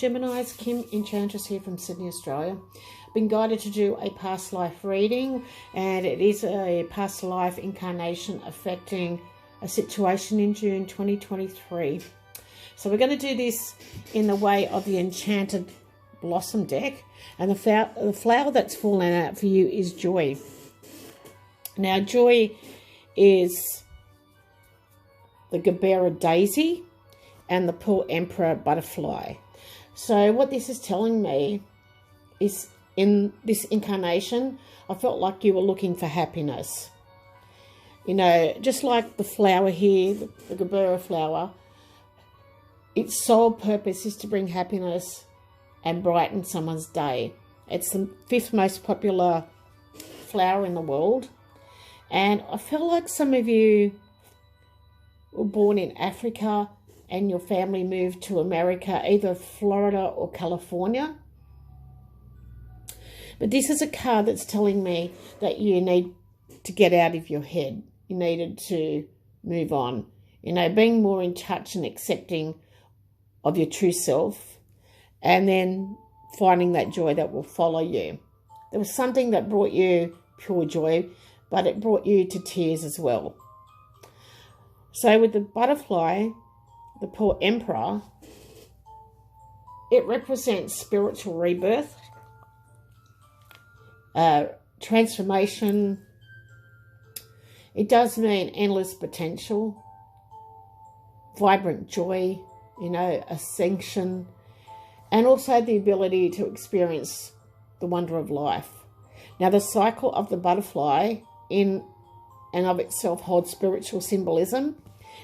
Geminis, Kim Enchantress here from Sydney, Australia. I've been guided to do a past life reading, and it is a past life incarnation affecting a situation in June 2023. So we're going to do this in the way of the Enchanted Blossom deck, and the flower that's fallen out for you is Joy. Now, Joy is the Gabera Daisy and the Pearl Emperor Butterfly. So what this is telling me is, in this incarnation, I felt like you were looking for happiness. You know, just like the flower here, the Gabera flower, its sole purpose is to bring happiness and brighten someone's day. It's the 5th most popular flower in the world. And I feel like some of you were born in Africa and your family moved to America, either Florida or California. But this is a card that's telling me that you need to get out of your head. You needed to move on. You know, being more in touch and accepting of your true self, and then finding that joy that will follow you. There was something that brought you pure joy, but it brought you to tears as well. So with the butterfly, the Pearl Emperor, it represents spiritual rebirth, transformation. It does mean endless potential, vibrant joy, you know, ascension, and also the ability to experience the wonder of life. Now, the cycle of the butterfly in and of itself holds spiritual symbolism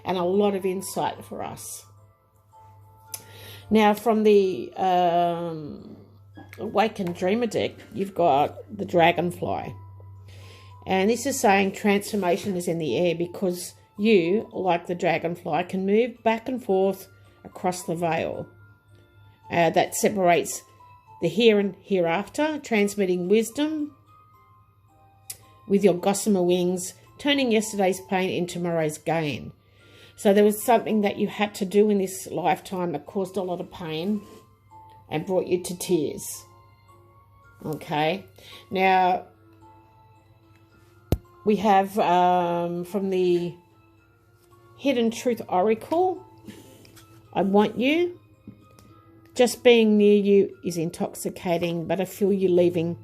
and a lot of insight for us. Now, from the Awakened Dreamer deck, you've got the dragonfly. And this is saying transformation is in the air, because you, like the dragonfly, can move back and forth across the veil that separates the here and hereafter, transmitting wisdom with your gossamer wings, turning yesterday's pain into tomorrow's gain. So there was something that you had to do in this lifetime that caused a lot of pain and brought you to tears. Okay. Now, we have from the Hidden Truth Oracle, I want you. Just being near you is intoxicating, but I feel you leaving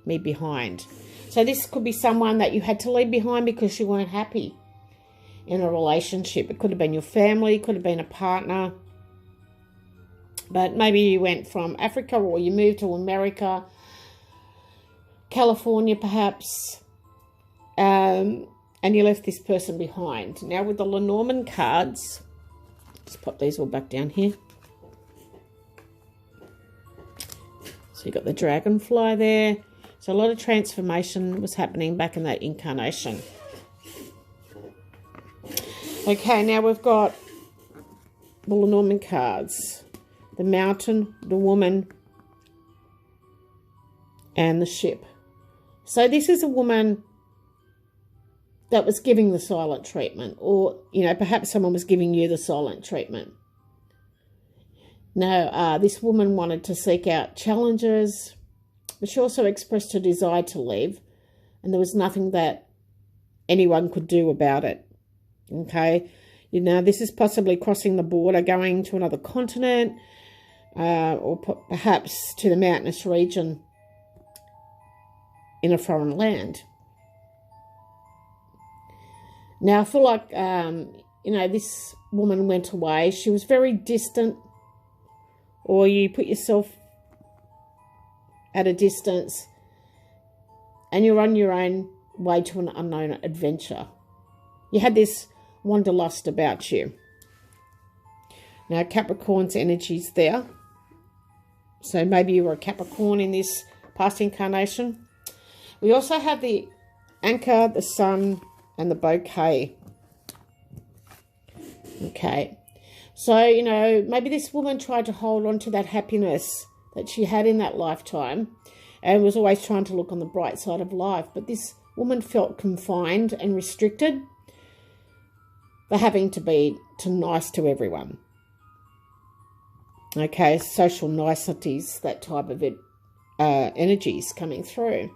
me behind. So this could be someone that you had to leave behind because you weren't happy in a relationship. It could have been your family, could have been a partner. But maybe you went from Africa, or you moved to America, California perhaps, and you left this person behind. Now with the Lenormand cards, just pop these all back down here. So you've got the dragonfly there. So a lot of transformation was happening back in that incarnation. Okay, now we've got the Lenormand cards. The mountain, the woman, and the ship. So this is a woman that was giving the silent treatment, or, you know, perhaps someone was giving you the silent treatment. Now, this woman wanted to seek out challenges, but she also expressed her desire to live, and there was nothing that anyone could do about it. Okay, you know, this is possibly crossing the border, going to another continent, or perhaps to the mountainous region in a foreign land. Now, I feel like, you know, this woman went away. She was very distant, or you put yourself at a distance and you're on your own way to an unknown adventure. You had this wanderlust about you. Now, Capricorn's energy's there. So maybe you were a Capricorn in this past incarnation. We also have the anchor, the sun, and the bouquet. Okay. So, you know, maybe this woman tried to hold on to that happiness that she had in that lifetime and was always trying to look on the bright side of life. But this woman felt confined and restricted for having to be too nice to everyone. Okay, social niceties, that type of energies coming through.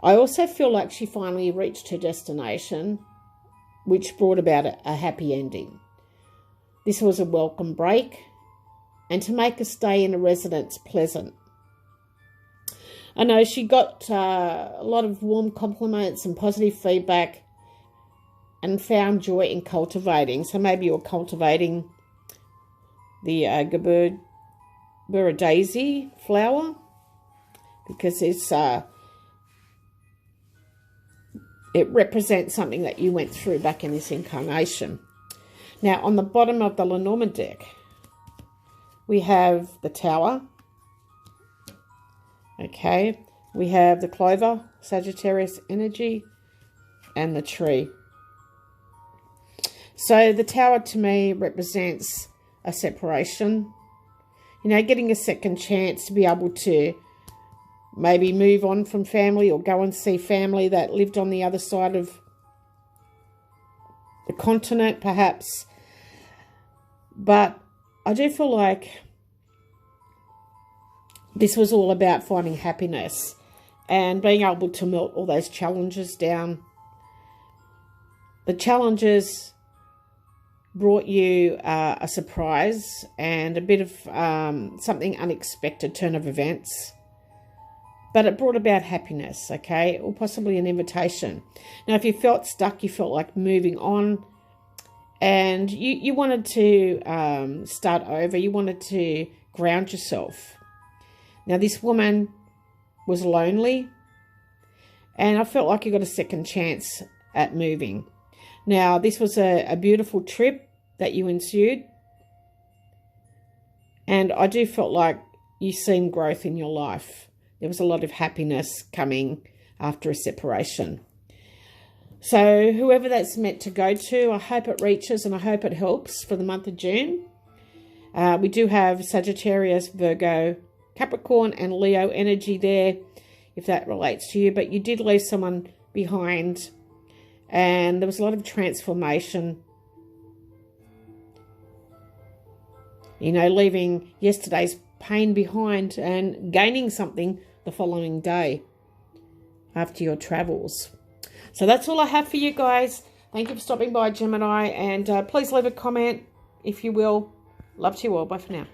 I also feel like she finally reached her destination, which brought about a happy ending. This was a welcome break, and to make a stay in a residence pleasant. I know she got a lot of warm compliments and positive feedback and found joy in cultivating. So maybe you're cultivating the Gerbera daisy flower, because it represents something that you went through back in this incarnation. Now, on the bottom of the Lenormand deck, we have the Tower. Okay, we have the Clover, Sagittarius energy, and the Tree. So the Tower to me represents a separation. You know, getting a second chance to be able to maybe move on from family or go and see family that lived on the other side of the continent, perhaps. But I do feel like this was all about finding happiness and being able to melt all those challenges down. The challenges brought you a surprise and a bit of something unexpected turn of events. But it brought about happiness, okay, or possibly an invitation. Now, if you felt stuck, you felt like moving on, and you wanted to start over, you wanted to ground yourself. Now, this woman was lonely, and I felt like you got a second chance at moving. Now, this was a beautiful trip that you ensued, and I do felt like you seen growth in your life. There was a lot of happiness coming after a separation. So whoever that's meant to go to, I hope it reaches and I hope it helps for the month of June. We do have Sagittarius, Virgo, Capricorn and Leo energy there, if that relates to you. But you did leave someone behind, and there was a lot of transformation. You know, leaving yesterday's pain behind and gaining something the following day after your travels. So that's all I have for you guys. Thank you for stopping by, Gemini, and please leave a comment if you will. Love to you all. Bye for now.